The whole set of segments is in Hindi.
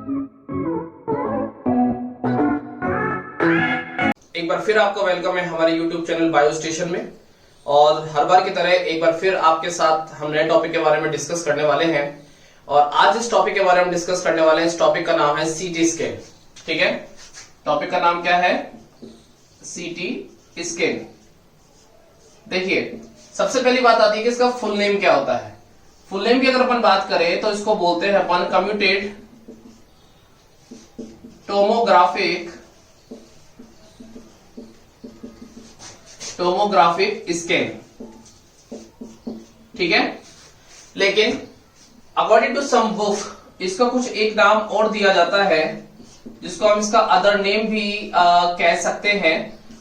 एक बार फिर आपका वेलकम है हमारे YouTube चैनल बायो स्टेशन में। और हर बार की तरह एक बार फिर आपके साथ हम नए टॉपिक के बारे में डिस्कस करने वाले हैं। और आज इस टॉपिक के बारे में डिस्कस करने वाले हैं, इस टॉपिक का नाम है सीटी स्कैन। ठीक है, टॉपिक का नाम क्या है? CT scan. देखिए, सबसे पहली बात आती है कि इसका फुल नेम क्या होता है। फुल नेम की अगर अपन बात करें तो इसको बोलते हैं अपन कम्प्यूटेड टोमोग्राफिक स्कैन। ठीक है, लेकिन अकॉर्डिंग टू सम बुक इसका कुछ एक नाम और दिया जाता है, जिसको हम इसका अदर नेम भी कह सकते हैं।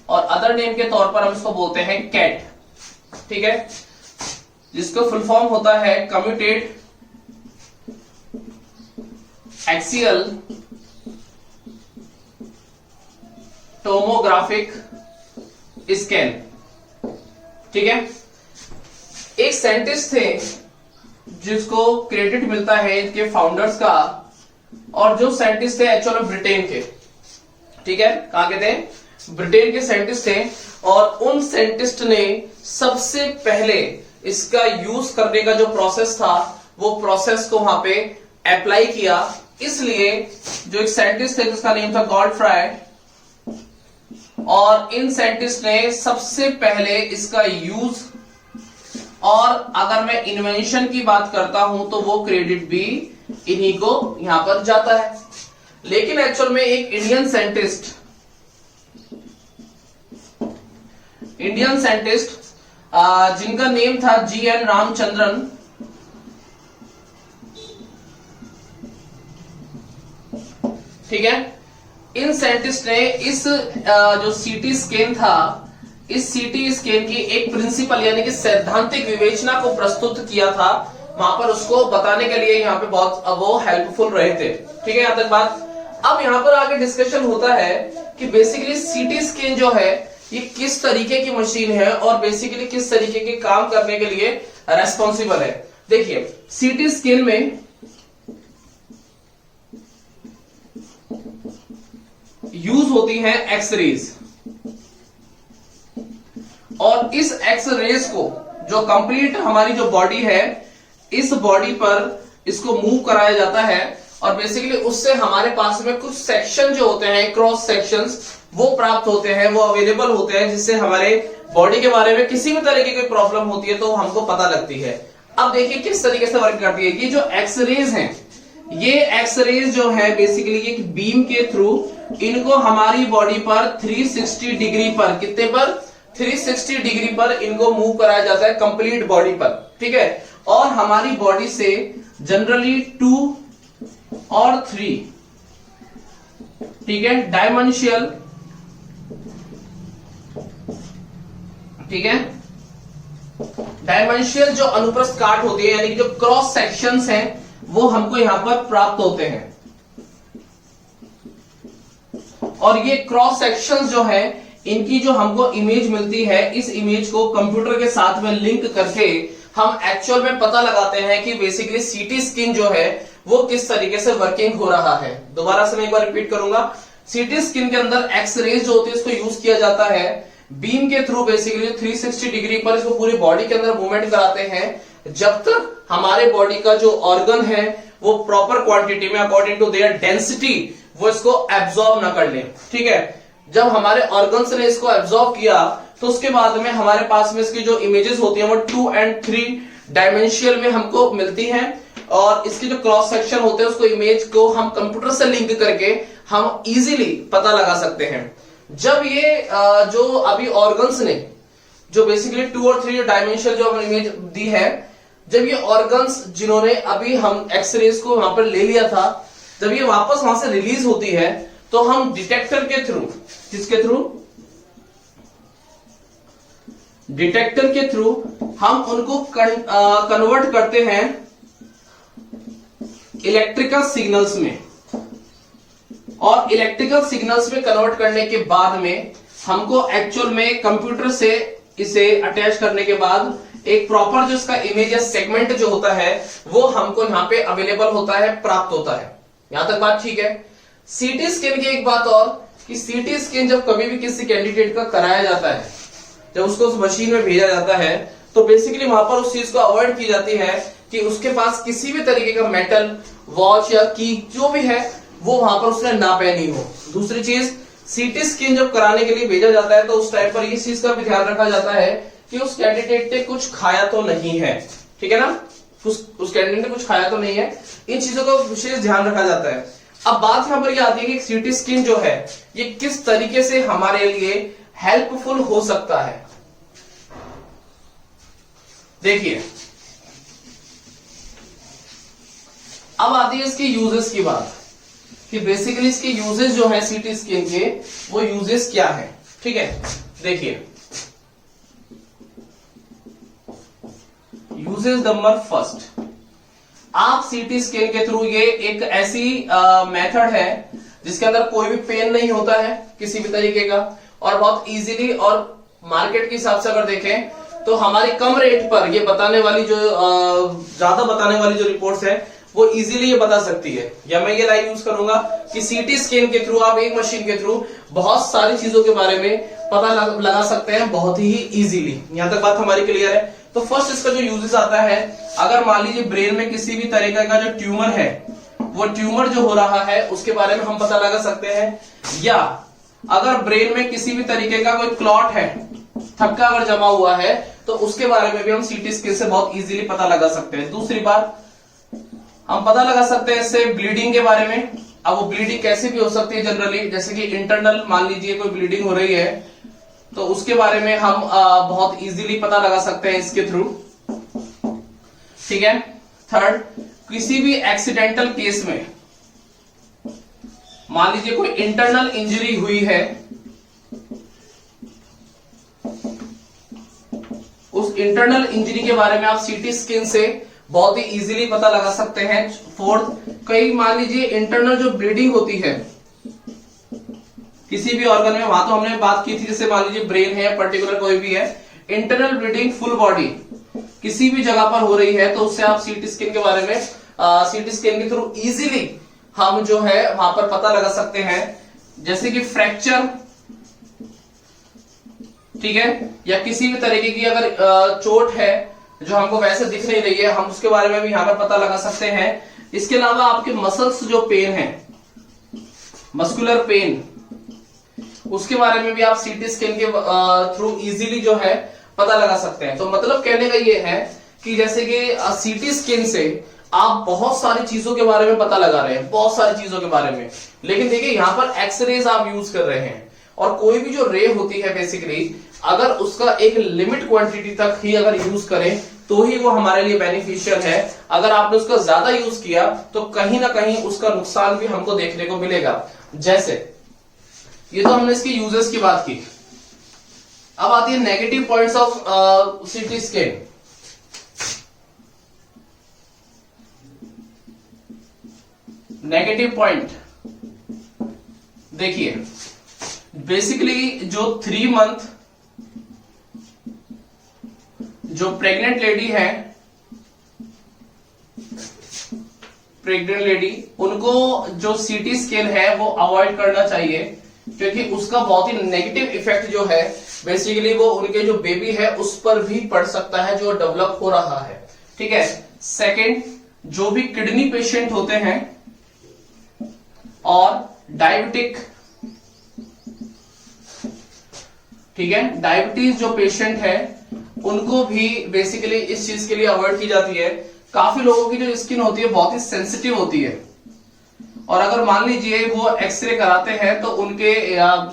और अदर नेम के तौर पर हम इसको बोलते हैं कैट। ठीक है, जिसको फुल फॉर्म होता है कम्प्यूटेड एक्सियल टोमोग्राफिक स्कैन। ठीक है, एक साइंटिस्ट थे जिसको क्रेडिट मिलता है इनके फाउंडर्स का, और जो साइंटिस्ट थे एक्चुअल में ब्रिटेन के। ठीक है, कहां के थे? ब्रिटेन के साइंटिस्ट थे। और उन साइंटिस्ट ने सबसे पहले इसका यूज करने का जो प्रोसेस था, वो प्रोसेस को वहां पे अप्लाई किया। इसलिए जो एक साइंटिस्ट थे जिसका नेम था गॉडफ्राय, और इन साइंटिस्ट ने सबसे पहले इसका यूज, और अगर मैं इन्वेंशन की बात करता हूं तो वो क्रेडिट भी इन्हीं को यहां पर जाता है। लेकिन एक्चुअल में एक इंडियन साइंटिस्ट जिनका नेम था GN रामचंद्रन, ठीक है, इन साइंटिस्ट ने इस जो सीटी स्कैन था, इस सीटी स्कैन की एक प्रिंसिपल यानी कि सैद्धांतिक विवेचना को प्रस्तुत किया था। वहां पर उसको बताने के लिए यहाँ पे बहुत वो हेल्पफुल रहे थे। ठीक है, यहां तक बात। अब यहाँ पर आगे डिस्कशन होता है कि बेसिकली सीटी स्कैन जो है ये किस तरीके की मशीन है और बेसिकली किस तरीके के काम करने के लिए रेस्पॉन्सिबल है। देखिए, सीटी स्कैन में यूज होती है एक्सरेज, और इस एक्सरेज को जो कंप्लीट हमारी जो बॉडी है, इस बॉडी पर इसको मूव कराया जाता है। और बेसिकली उससे हमारे पास में कुछ सेक्शन जो होते हैं, क्रॉस सेक्शंस, वो प्राप्त होते हैं, वो अवेलेबल होते हैं, जिससे हमारे बॉडी के बारे में किसी भी तरह की कोई प्रॉब्लम होती है तो हमको पता लगती है। अब देखिए किस तरीके से वर्क करती है। ये जो एक्सरेज हैं, ये एक्सरेज जो है बेसिकली एक बीम के थ्रू इनको हमारी बॉडी पर 360 डिग्री पर, कितने पर? 360 डिग्री पर इनको मूव कराया जाता है कंप्लीट बॉडी पर। ठीक है, और हमारी बॉडी से जनरली 2 और 3, ठीक है, डायमेंशियल, ठीक है, डायमेंशियल जो अनुप्रस्थ काट होती है यानी कि जो क्रॉस सेक्शंस हैं, वो हमको यहां पर प्राप्त होते हैं। और ये क्रॉस सेक्शंस जो है, इनकी जो हमको इमेज मिलती है, इस इमेज को कंप्यूटर के साथ में लिंक करके हम एक्चुअल में पता लगाते हैं कि बेसिकली सीटी स्कैन जो है वो किस तरीके से वर्किंग हो रहा है। दोबारा से मैं एक बार रिपीट करूंगा। सीटी स्कैन के अंदर एक्सरेज जो होती है इसको यूज किया जाता है बीम के थ्रू, बेसिकली 360 डिग्री पर इसको पूरी बॉडी के अंदर मूवमेंट कराते हैं, जब तक हमारे बॉडी का जो ऑर्गन है वो प्रॉपर क्वांटिटी में अकॉर्डिंग टू देयर डेंसिटी वो इसको एब्जॉर्ब ना कर ले। ठीक है, जब हमारे ऑर्गन्स ने इसको एब्जॉर्ब किया तो उसके बाद में हमारे पास में इसकी जो इमेजेस होती हैं वो 2 और 3 डायमेंशियल में हमको मिलती हैं। और इसके जो क्रॉस सेक्शन होते हैं उसको इमेज को हम कंप्यूटर से लिंक करके हम इजीली पता लगा सकते हैं। जब ये जो अभी ऑर्गन्स ने जो बेसिकली 2 और 3 डायमेंशियल जो हमने इमेज दी है, जब ये ऑर्गन्स जिन्होंने अभी हम एक्सरेज को वहां पर ले लिया था, जब ये वापस वहां से रिलीज होती है तो हम डिटेक्टर के थ्रू, किसके थ्रू? डिटेक्टर के थ्रू हम उनको कन्वर्ट करते हैं इलेक्ट्रिकल सिग्नल्स में। और इलेक्ट्रिकल सिग्नल्स में कन्वर्ट करने के बाद में हमको एक्चुअल में कंप्यूटर से इसे अटैच करने के बाद एक प्रॉपर जो इसका इमेज या सेगमेंट जो होता है वो हमको यहाँ पे अवेलेबल होता है, प्राप्त होता है। यहां तक बात ठीक है। सीटी स्कैन की एक बात और कि सीटी स्कैन जब कभी भी किसी कैंडिडेट का कराया जाता है, जब उसको उस मशीन में भेजा जाता है, तो बेसिकली वहां पर उस चीज को अवॉइड की जाती है कि उसके पास किसी भी तरीके का मेटल वॉच या की जो भी है वो वहां पर उसने ना पहनी हो। दूसरी चीज, सीटी स्कैन जब कराने के लिए भेजा जाता है तो उस टाइम पर इस चीज का भी ध्यान रखा जाता है कि उस कैंडिडेट ने कुछ खाया तो नहीं है, ठीक है ना, उस कैंडिडेट ने कुछ खाया तो नहीं है, इन चीजों का विशेष ध्यान रखा जाता है। अब बात यहां पर यह आती है कि सीटी स्कैन जो है ये किस तरीके से हमारे लिए हेल्पफुल हो सकता है। देखिए, अब आती है इसकी यूजेस की बात कि बेसिकली इसके यूजेस जो है सीटी स्कैन के, वो यूजेस क्या है, ठीक है। देखिए, यूजेस नंबर फर्स्ट, आप सीटी स्कैन के थ्रू, ये एक ऐसी मेथड है जिसके अंदर कोई भी पेन नहीं होता है किसी भी तरीके का, और बहुत इजीली, और मार्केट के हिसाब से अगर देखें तो हमारी कम रेट पर ये बताने वाली जो ज्यादा बताने वाली जो रिपोर्ट्स है वो इजीली ये बता सकती है। या मैं ये लाइन यूज करूंगा कि सीटी स्कैन के थ्रू आप एक मशीन के थ्रू बहुत सारी चीजों के बारे में पता लगा सकते हैं बहुत ही इजीली। यहां तक बात हमारी क्लियर है। तो फर्स्ट इसका जो यूजेस आता है, अगर मान लीजिए ब्रेन में किसी भी तरीके का जो ट्यूमर है, वो ट्यूमर जो हो रहा है उसके बारे में हम पता लगा सकते हैं, या अगर ब्रेन में किसी भी तरीके का कोई क्लॉट है, थक्का अगर जमा हुआ है, तो उसके बारे में भी हम सीटी स्कैन से बहुत इजीली पता लगा सकते हैं। दूसरी बात, हम पता लगा सकते हैं इससे ब्लीडिंग के बारे में। अब वो ब्लीडिंग कैसे भी हो सकती है जनरली, जैसे कि इंटरनल मान लीजिए कोई ब्लीडिंग हो रही है तो उसके बारे में हम बहुत इजीली पता लगा सकते हैं इसके थ्रू, ठीक है। थर्ड, किसी भी एक्सीडेंटल केस में मान लीजिए कोई इंटरनल इंजरी हुई है, उस इंटरनल इंजरी के बारे में आप सीटी स्कैन से बहुत ही इजीली पता लगा सकते हैं। फोर्थ, कई मान लीजिए इंटरनल जो ब्लीडिंग होती है किसी भी ऑर्गन में, वहां तो हमने बात की थी, जैसे मान लीजिए ब्रेन है, पर्टिकुलर कोई भी है, इंटरनल ब्लीडिंग फुल बॉडी किसी भी जगह पर हो रही है, तो उससे आप सीटी स्कैन के बारे में सीटी स्कैन के थ्रू इजीली हम जो है वहां पर पता लगा सकते हैं। जैसे कि फ्रैक्चर, ठीक है, या किसी भी तरीके की अगर चोट है जो हमको वैसे दिख नहीं रही है, हम उसके बारे में भी यहां पर पता लगा सकते हैं। इसके अलावा आपके मसल्स जो पेन है, मस्कुलर पेन, उसके बारे में भी आप सीटी स्कैन के थ्रू इजीली जो है पता लगा सकते हैं। तो मतलब कहने का ये है कि जैसे कि सीटी स्कैन से आप बहुत सारी चीजों के बारे में पता लगा रहे हैं, बहुत सारी चीजों के बारे में, लेकिन देखिए यहां पर एक्सरेज आप यूज कर रहे हैं, और कोई भी जो रे होती है बेसिकली अगर उसका एक लिमिट क्वांटिटी तक ही अगर यूज करें तो ही वो हमारे लिए बेनिफिशियल है। अगर आपने उसका ज्यादा यूज किया तो कहीं ना कहीं उसका नुकसान भी हमको देखने को मिलेगा। जैसे ये तो हमने इसके यूजेस की बात की। अब आती है negative points of CT scan. Negative point देखिए, बेसिकली जो 3 मंथ जो प्रेग्नेंट लेडी है, प्रेग्नेंट लेडी, उनको जो सीटी स्कैन है वो अवॉइड करना चाहिए, क्योंकि उसका बहुत ही नेगेटिव इफेक्ट जो है बेसिकली वो उनके जो बेबी है उस पर भी पड़ सकता है जो डेवलप हो रहा है, ठीक है। सेकंड, जो भी किडनी पेशेंट होते हैं और डायबिटिक, ठीक है, डायबिटीज जो पेशेंट है उनको भी बेसिकली इस चीज के लिए अवॉइड की जाती है। काफी लोगों की जो स्किन होती है बहुत ही सेंसिटिव होती है, और अगर मान लीजिए वो एक्सरे कराते हैं तो उनके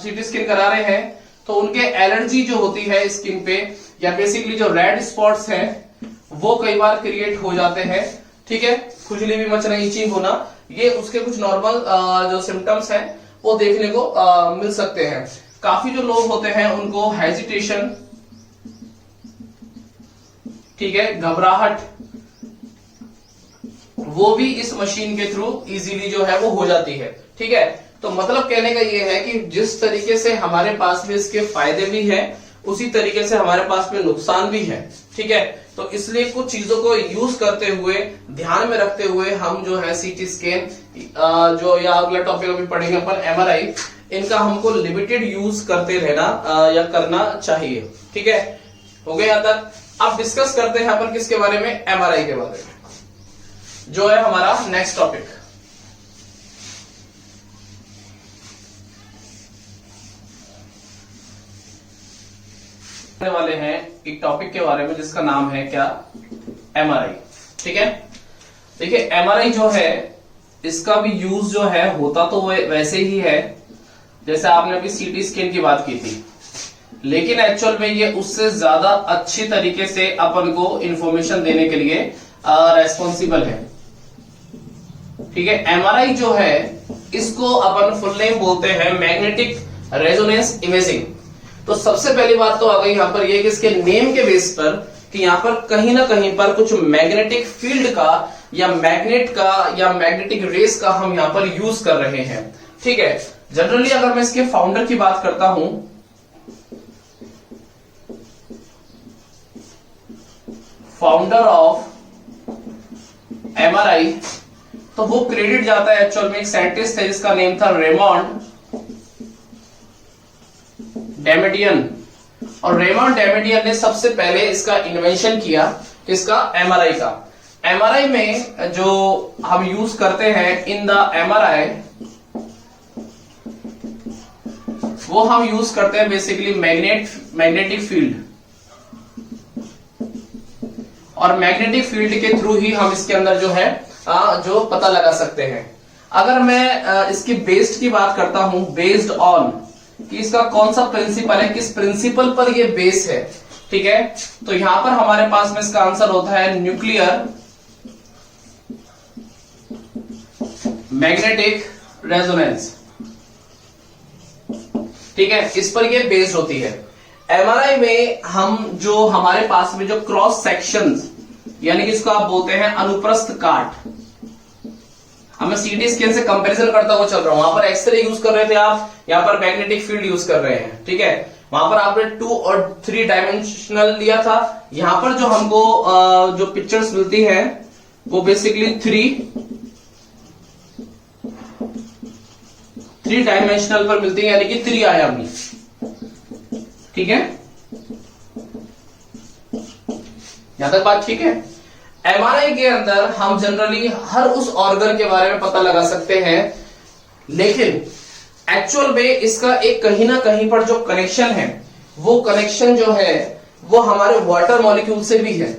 सीटी स्कैन करा रहे हैं तो उनके एलर्जी जो होती है स्किन पे, या बेसिकली जो रेड स्पॉट्स हैं वो कई बार क्रिएट हो जाते हैं, ठीक है। खुजली भी मचना, इचिंग होना, ये उसके कुछ नॉर्मल जो सिम्टम्स हैं वो देखने को मिल सकते हैं। काफी जो लोग होते हैं उनको हेजिटेशन, ठीक है, घबराहट, वो भी इस मशीन के थ्रू इजीली जो है वो हो जाती है, ठीक है। तो मतलब कहने का ये है कि जिस तरीके से हमारे पास में इसके फायदे भी हैं उसी तरीके से हमारे पास में नुकसान भी है, ठीक है। तो इसलिए कुछ चीजों को यूज करते हुए, ध्यान में रखते हुए हम जो है सीटी स्कैन जो या अगला टॉपिक अभी पढ़ेंगे अपन एमआरआई, इनका हमको लिमिटेड यूज करते रहना या करना चाहिए। ठीक है, हो गया यहाँ तक। अब डिस्कस करते हैं अपन किसके बारे में, एमआरआई के बारे में, जो है हमारा नेक्स्ट टॉपिक। वाले हैं एक टॉपिक के बारे में जिसका नाम है क्या, एमआरआई। ठीक है, देखिए एमआरआई जो है इसका भी यूज जो है होता तो वैसे ही है जैसे आपने अभी सीटी स्कैन की बात की थी, लेकिन एक्चुअल में ये उससे ज्यादा अच्छी तरीके से अपन को इंफॉर्मेशन देने के लिए रेस्पॉन्सिबल है। ठीक है, एमआरआई जो है इसको अपन फुल नेम बोलते हैं मैग्नेटिक रेजोनेंस इमेजिंग। तो सबसे पहली बात तो आ गई यहाँ पर ये कि इसके नेम के बेस पर कि यहाँ पर कहीं ना कहीं पर कुछ मैग्नेटिक फील्ड का या मैग्नेट का या मैग्नेटिक रेस का हम यहाँ पर यूज कर रहे हैं। ठीक है, जनरली अगर मैं इसके फाउंडर की बात करता हूं, फाउंडर ऑफ एमआरआई, तो वो क्रेडिट जाता है एक्चुअल में एक साइंटिस्ट है जिसका नेम था रेमंड डेमेडियन। और रेमंड डेमेडियन ने सबसे पहले इसका इन्वेंशन किया, इसका एमआरआई का। एमआरआई में जो हम यूज करते हैं इन द एमआरआई, वो हम यूज करते हैं बेसिकली मैग्नेटिक फील्ड, और मैग्नेटिक फील्ड के थ्रू ही हम इसके अंदर जो है जो पता लगा सकते हैं। अगर मैं इसकी बेस्ड की बात करता हूं, बेस्ड ऑन कि इसका कौन सा प्रिंसिपल है, किस प्रिंसिपल पर ये बेस है। ठीक है, तो यहां पर हमारे पास में इसका आंसर होता है न्यूक्लियर मैग्नेटिक रेजोनेंस। ठीक है, इस पर ये बेस्ड होती है। एमआरआई में हम जो हमारे पास में जो क्रॉस सेक्शंस, यानी कि इसको आप बोलते हैं अनुप्रस्थ काट, मैं सीटी स्कैन से कंपैरिजन करता हुआ चल रहा हूं। वहां पर एक्सरे यूज कर रहे थे आप, यहां पर मैग्नेटिक फील्ड यूज कर रहे हैं। ठीक है, वहां पर आपने 2 और 3 डायमेंशनल लिया था, यहां पर जो हमको जो पिक्चर्स मिलती है वो बेसिकली 3 डायमेंशनल पर मिलती है, यानी कि 3 आयामी। ठीक है, यहां तक बात ठीक है। एमआरआई के अंदर हम जनरली हर उस ऑर्गन के बारे में पता लगा सकते हैं, लेकिन एक्चुअल में इसका एक कहीं ना कहीं पर जो कनेक्शन है, वो कनेक्शन जो है वो हमारे वाटर मॉलिक्यूल से भी है।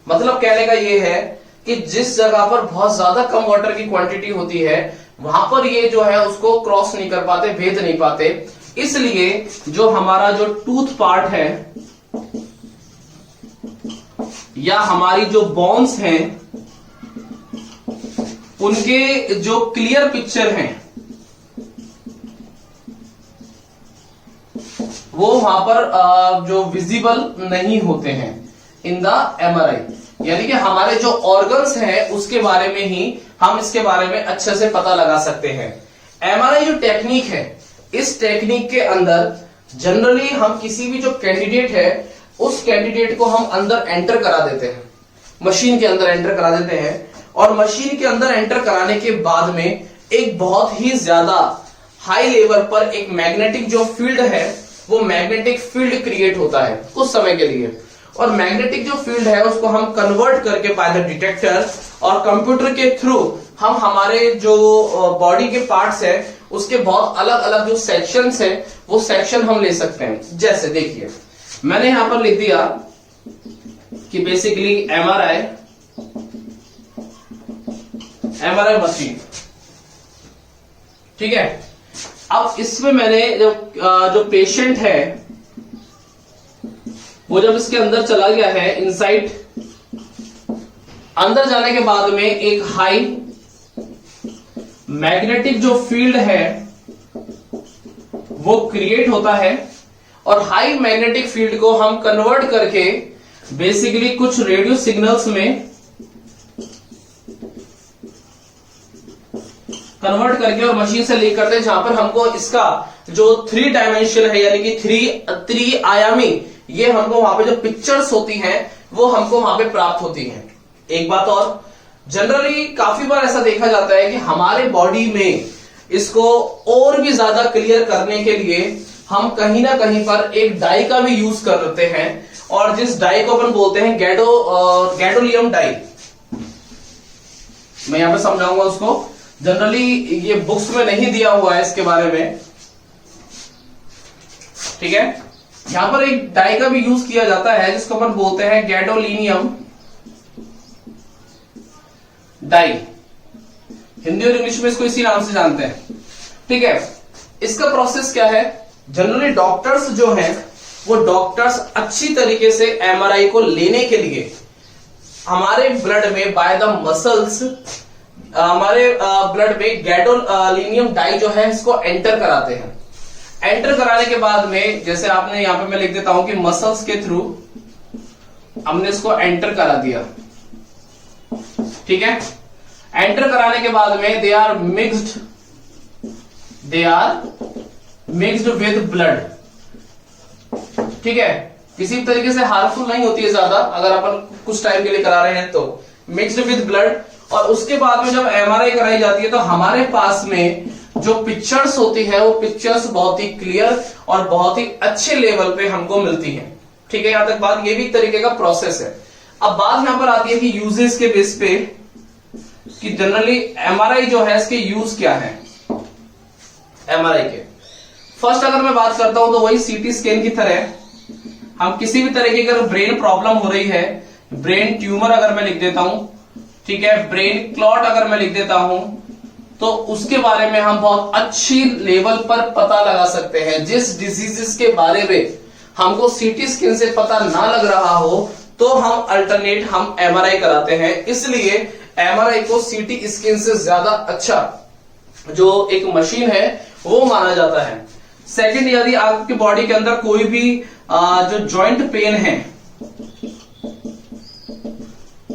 मतलब कहने का ये है कि जिस जगह पर बहुत ज्यादा कम वाटर की क्वांटिटी होती है, वहां पर ये जो है उसको क्रॉस नहीं कर पाते, भेद नहीं पाते। इसलिए जो हमारा जो टूथ पार्ट है या हमारी जो बोन्स हैं, उनके जो क्लियर पिक्चर हैं वो वहां पर जो विजिबल नहीं होते हैं इन द एमआरआई। यानी कि हमारे जो ऑर्गन्स हैं उसके बारे में ही हम इसके बारे में अच्छे से पता लगा सकते हैं। एमआरआई जो टेक्निक है, इस टेक्निक के अंदर जनरली हम किसी भी जो कैंडिडेट है उस कैंडिडेट को हम अंदर एंटर करा देते हैं, मशीन के अंदर एंटर करा देते हैं, और मशीन के अंदर एंटर कराने के बाद में एक बहुत ही ज्यादा हाई लेवल पर एक मैग्नेटिक जो फील्ड है, वो मैग्नेटिक फील्ड क्रिएट होता है कुछ समय के लिए। और मैग्नेटिक जो फील्ड है उसको हम कन्वर्ट करके बाय द डिटेक्टर और कंप्यूटर के थ्रू हम हमारे जो बॉडी के पार्ट्स है उसके बहुत अलग अलग जो सेक्शंस है वो सेक्शन हम ले सकते हैं। जैसे देखिए मैंने यहां पर लिख दिया कि बेसिकली एमआरआई मशीन। ठीक है, अब इसमें मैंने जो पेशेंट है वो जब इसके अंदर चला गया है, इनसाइड अंदर जाने के बाद में एक हाई मैग्नेटिक जो फील्ड है वो क्रिएट होता है, और हाई मैग्नेटिक फील्ड को हम कन्वर्ट करके बेसिकली कुछ रेडियो सिग्नल्स में कन्वर्ट करके और मशीन से लीक करते हैं, जहां पर हमको इसका जो 3 डायमेंशन है यानी कि 3 आयामी ये हमको वहां पे जो पिक्चर्स होती हैं वो हमको वहां पे प्राप्त होती है। एक बात और, जनरली काफी बार ऐसा देखा जाता है कि हमारे बॉडी में इसको और भी ज्यादा क्लियर करने के लिए हम कहीं ना कहीं पर एक डाई का भी यूज करते हैं, और जिस डाई को अपन बोलते हैं गैडोलियम डाई। मैं यहां पे समझाऊंगा उसको। जनरली ये बुक्स में नहीं दिया हुआ है इसके बारे में, ठीक है। यहां पर एक डाई का भी यूज किया जाता है जिसको अपन बोलते हैं गैडोलिनियम डाई। हिंदी और इंग्लिश में इसको इसी नाम से जानते हैं, ठीक है। इसका प्रोसेस क्या है, जनरली डॉक्टर्स जो हैं वो डॉक्टर्स अच्छी तरीके से एमआरआई को लेने के लिए हमारे ब्लड में बाय द मसल्स हमारे ब्लड में गैडोलिनियम डाई जो है इसको एंटर कराते हैं। एंटर कराने के बाद में, जैसे आपने यहां पे मैं लिख देता हूं कि मसल्स के थ्रू हमने इसको एंटर करा दिया, ठीक है। एंटर कराने के बाद में they are mixed with blood, ठीक है। किसी तरीके से हार्मफुल नहीं होती है ज्यादा, अगर अपन कुछ टाइम के लिए करा रहे हैं तो मिक्स्ड विद ब्लड। और उसके बाद में जब एमआरआई कराई जाती है तो हमारे पास में जो पिक्चर्स होती है वो पिक्चर्स बहुत ही क्लियर और बहुत ही अच्छे लेवल पे हमको मिलती है, ठीक है। यहां तक बात, ये भी एक तरीके का प्रोसेस है। अब बात यहां पर आती है कि यूजेस के बेस पे कि जनरली एमआरआई जो है इसके यूज क्या है। एमआरआई के फर्स्ट अगर मैं बात करता हूं तो वही सीटी स्कैन की तरह हम किसी भी तरह की अगर ब्रेन प्रॉब्लम हो रही है, ब्रेन ट्यूमर अगर मैं लिख देता हूं, ठीक है, ब्रेन क्लॉट अगर मैं लिख देता हूं, तो उसके बारे में हम बहुत अच्छी लेवल पर पता लगा सकते हैं। जिस डिजीजेस के बारे में हमको सीटी स्कैन से पता ना लग रहा हो तो हम अल्टरनेट हम एमआरआई कराते हैं। इसलिए एमआरआई को सीटी स्कैन से ज्यादा अच्छा जो एक मशीन है वो माना जाता है। सेकंड, यदि आपकी बॉडी के अंदर कोई भी जो जॉइंट पेन है,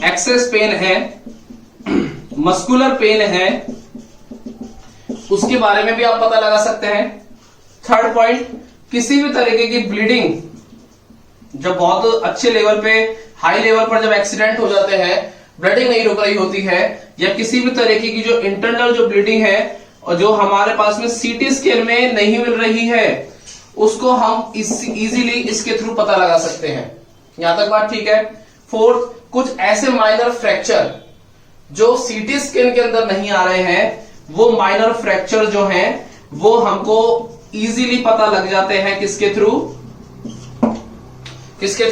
एक्सेस पेन है, मस्कुलर पेन है, उसके बारे में भी आप पता लगा सकते हैं। थर्ड पॉइंट, किसी भी तरीके की ब्लीडिंग जब बहुत अच्छे लेवल पे, हाई लेवल पर जब एक्सीडेंट हो जाते हैं, ब्लीडिंग नहीं रुक रही होती है, या किसी भी तरीके की जो इंटरनल जो ब्लीडिंग है और जो हमारे पास में सीटी स्कैन में नहीं मिल रही है, उसको हम इजीली इसके थ्रू पता लगा सकते हैं। यहां तक बात ठीक है। फोर्थ, कुछ ऐसे माइनर फ्रैक्चर जो सीटी स्कैन के अंदर नहीं आ रहे हैं, वो माइनर फ्रैक्चर जो हैं वो हमको इजीली पता लग जाते हैं। किसके थ्रू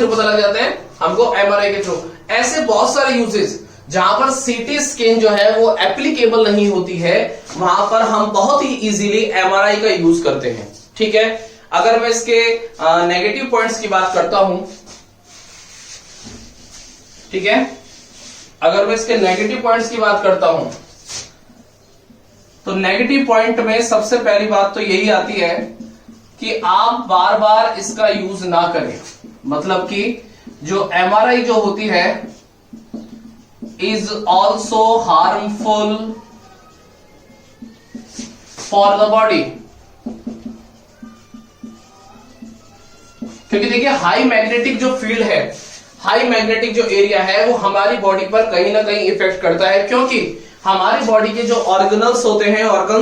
पता लग जाते हैं? हमको एमआरआई के थ्रू। ऐसे बहुत सारे यूजेस जहां पर सीटी स्कैन जो है वो एप्लीकेबल नहीं होती है, वहां पर हम बहुत ही इजीली एमआरआई का यूज करते हैं, ठीक है। अगर मैं इसके नेगेटिव पॉइंट्स की बात करता हूं, ठीक है, अगर मैं इसके नेगेटिव पॉइंट्स की बात करता हूं तो नेगेटिव पॉइंट में सबसे पहली बात तो यही आती है कि आप बार बार इसका यूज ना करें। मतलब कि जो एमआरआई जो होती है is also harmful for the body, क्योंकि देखिए हाई मैग्नेटिक जो फील्ड है, हाई मैग्नेटिक जो एरिया है वो हमारी बॉडी पर कहीं ना कहीं इफेक्ट करता है, क्योंकि हमारी बॉडी के जो ऑर्गन्स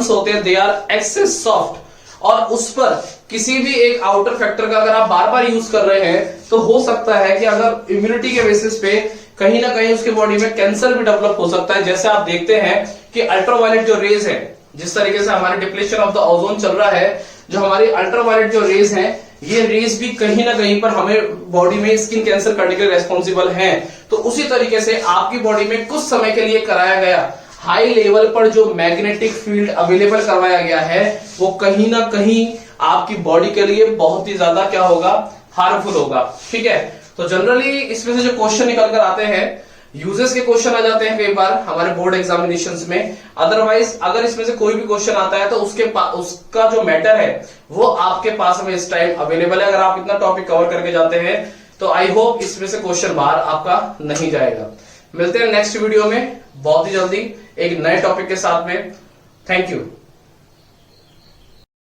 होते हैं दे आर एक्सेस सॉफ्ट, और उस पर किसी भी एक आउटर फैक्टर का अगर आप बार बार यूज कर रहे हैं तो हो सकता है कि अगर इम्यूनिटी के बेसिस पे कहीं ना कहीं उसके बॉडी में कैंसर भी डेवलप हो सकता है। जैसे आप देखते हैं कि अल्ट्रावायलेट जो रेज है, जिस तरीके से हमारे डिप्लेशन ऑफ द ओजोन चल रहा है, जो हमारी अल्ट्रावायलेट जो रेज हैं, ये रेज भी कहीं ना कहीं पर हमें बॉडी में स्किन कैंसर करने के लिए रेस्पॉन्सिबल हैं। तो उसी तरीके से आपकी बॉडी में कुछ समय के लिए कराया गया हाई लेवल पर जो मैग्नेटिक फील्ड अवेलेबल करवाया गया है, वो कहीं ना कहीं आपकी बॉडी के लिए बहुत ही ज्यादा क्या होगा, हार्मफुल होगा, ठीक है। तो जनरली इसमें से जो क्वेश्चन निकल कर आते हैं, यूजेस के क्वेश्चन आ जाते हैं कई बार हमारे बोर्ड एग्जामिनेशंस में। अदरवाइज अगर इसमें से कोई भी क्वेश्चन आता है तो उसका जो मैटर है वो आपके पास में इस टाइम अवेलेबल है। अगर आप इतना टॉपिक कवर करके जाते हैं तो आई होप इसमें से क्वेश्चन बाहर आपका नहीं जाएगा। मिलते हैं नेक्स्ट वीडियो में बहुत ही जल्दी एक नए टॉपिक के साथ में। Thank you.